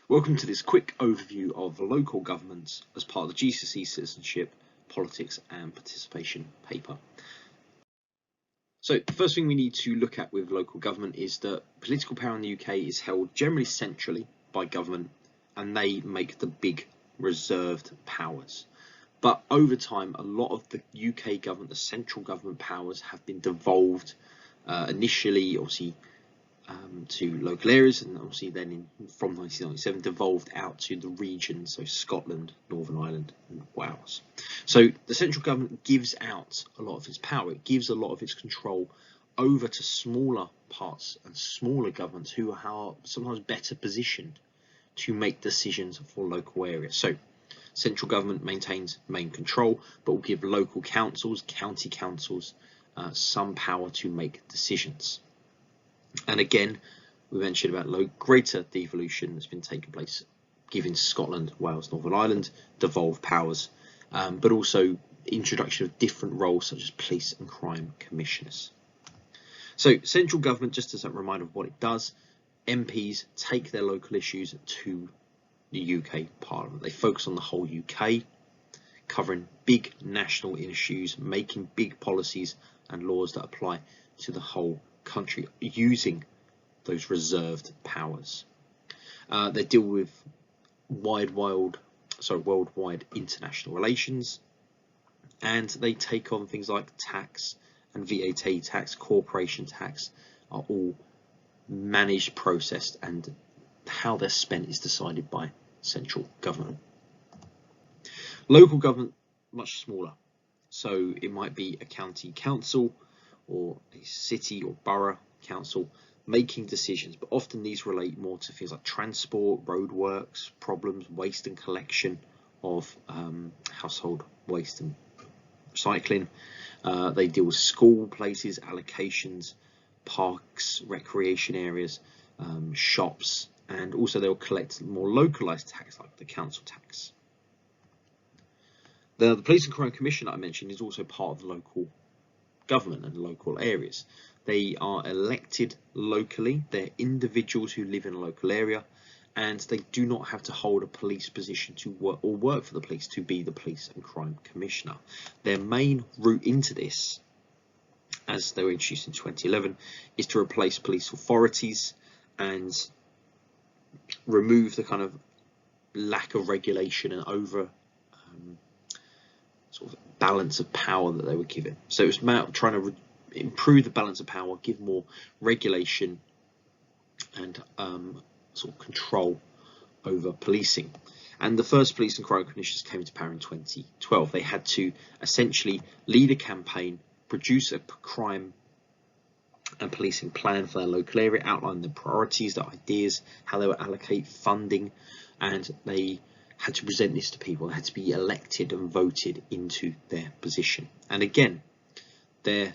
Welcome to this quick overview of local governments as part of the GCSE Citizenship, Politics and Participation paper. So the first thing we need to look at with local government is that political power in the UK is held generally centrally by government, and they make the big reserved powers. But over time, a lot of the UK government, the central government powers, have been devolved initially, obviously, to local areas, and obviously then from 1997 devolved out to the regions, so Scotland, Northern Ireland and Wales. So the central government gives out a lot of its power, it gives a lot of its control over to smaller parts and smaller governments who are sometimes better positioned to make decisions for local areas. So central government maintains main control, but will give local councils, county councils, some power to make decisions. And again, we mentioned about greater devolution that's been taking place, giving Scotland, Wales, Northern Ireland devolved powers, but also introduction of different roles such as police and crime commissioners. So central government, just as a reminder of what it does, MPs take their local issues to the UK Parliament. They focus on the whole UK, covering big national issues, making big policies and laws that apply to the whole country using those reserved powers. They deal with worldwide international relations, and they take on things like tax and VAT tax, corporation tax, are all managed, processed, and how they're spent is decided by central government. Local government, much smaller, so it might be a county council or a city or borough council making decisions, but often these relate more to things like transport, roadworks, problems, waste and collection of household waste and recycling. They deal with school places, allocations, parks, recreation areas, shops, and also they'll collect more localised tax like the council tax. The Police and Crime Commission that I mentioned is also part of the local government and local areas. They are elected locally, they're individuals who live in a local area, and they do not have to hold a police position to work for the police to be the Police and Crime Commissioner. Their main route into this, as they were introduced in 2011, is to replace police authorities and remove the kind of lack of regulation and over sort of balance of power that they were given. So it was about trying to improve the balance of power, give more regulation and sort of control over policing. And the first Police and Crime Commissioners came into power in 2012. They had to essentially lead a campaign, produce a crime and policing plan for their local area, outline the priorities, the ideas, how they would allocate funding, and they had to present this to people. They had to be elected and voted into their position. And again, their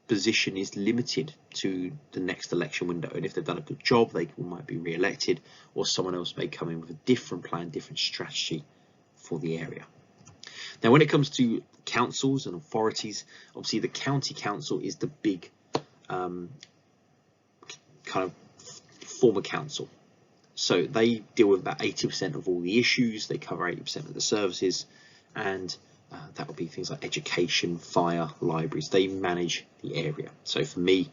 position is limited to the next election window, and if they've done a good job, they might be re-elected, or someone else may come in with a different plan, different strategy for the area. Now, when it comes to councils and authorities, obviously the county council is the big kind of form of council. So they deal with about 80% of all the issues, they cover 80% of the services, and that would be things like education, fire, libraries. They manage the area. So for me,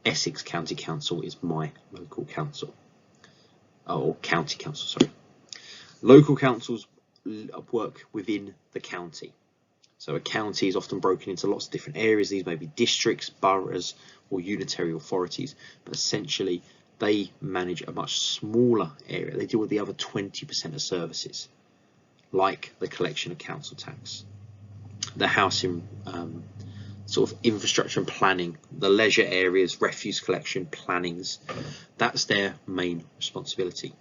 Essex County Council is my local council, or county council, sorry. Local councils work within the county. So a county is often broken into lots of different areas. These may be districts, boroughs, or unitary authorities, but essentially they manage a much smaller area. They deal with the other 20% of services, like the collection of council tax, the housing, sort of infrastructure and planning, the leisure areas, refuse collection, plannings. That's their main responsibility.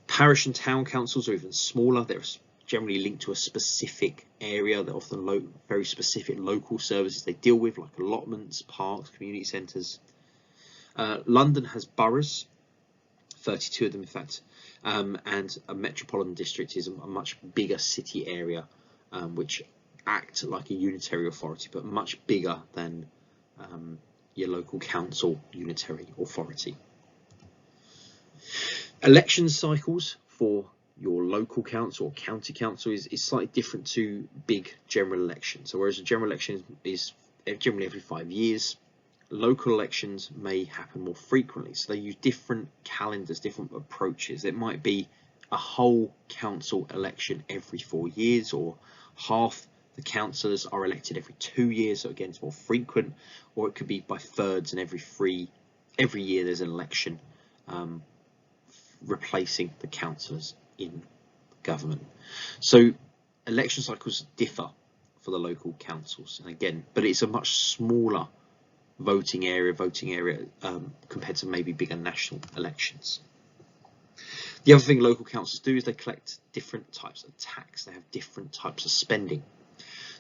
Parish and town councils are even smaller. They're generally linked to a specific area. They're often very specific local services they deal with, like allotments, parks, community centres. London has boroughs, 32 of them in fact, and a metropolitan district is a much bigger city area, which act like a unitary authority, but much bigger than your local council unitary authority. Election cycles for your local council or county council is slightly different to big general elections. So whereas a general election is generally every 5 years, local elections may happen more frequently. So they use different calendars, different approaches. It might be a whole council election every 4 years, or half the councillors are elected every 2 years, so again it's more frequent, or it could be by thirds, and every year there's an election replacing the councillors in government. So election cycles differ for the local councils, and again, but it's a much smaller voting area compared to maybe bigger national elections. The other thing local councils do is they collect different types of tax. They have different types of spending.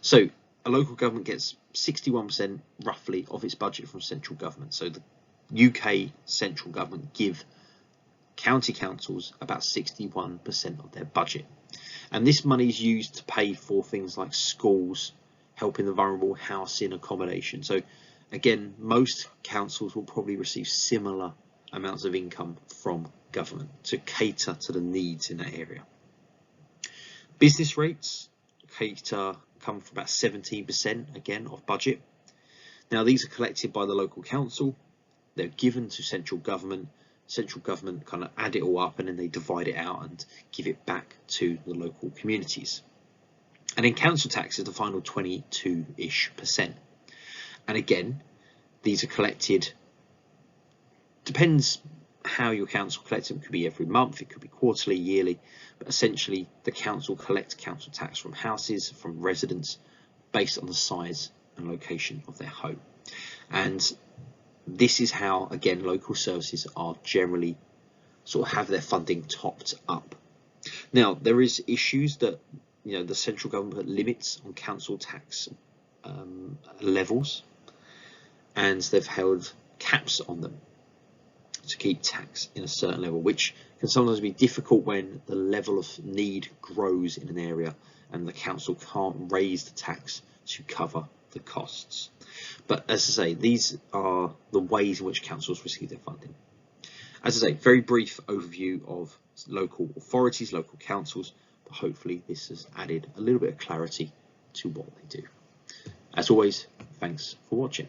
So a local government gets 61% roughly of its budget from central government. So the UK central government give county councils about 61% of their budget, and this money is used to pay for things like schools, helping the vulnerable, housing, accommodation. So again, most councils will probably receive similar amounts of income from government to cater to the needs in that area. Business rates come from about 17% again of budget. Now these are collected by the local council, they're given to central government kind of add it all up, and then they divide it out and give it back to the local communities. And then council tax is the final 22-ish%. And again, these are collected, depends how your council collects them. It could be every month, it could be quarterly, yearly, but essentially the council collects council tax from houses, from residents, based on the size and location of their home. And this is how, again, local services are generally sort of have their funding topped up. Now, there is issues that, you know, the central government put limits on council tax levels, and they've held caps on them to keep tax in a certain level, which can sometimes be difficult when the level of need grows in an area and the council can't raise the tax to cover the costs. But as I say, these are the ways in which councils receive their funding. As I say, very brief overview of local authorities, local councils, but hopefully this has added a little bit of clarity to what they do. As always, thanks for watching.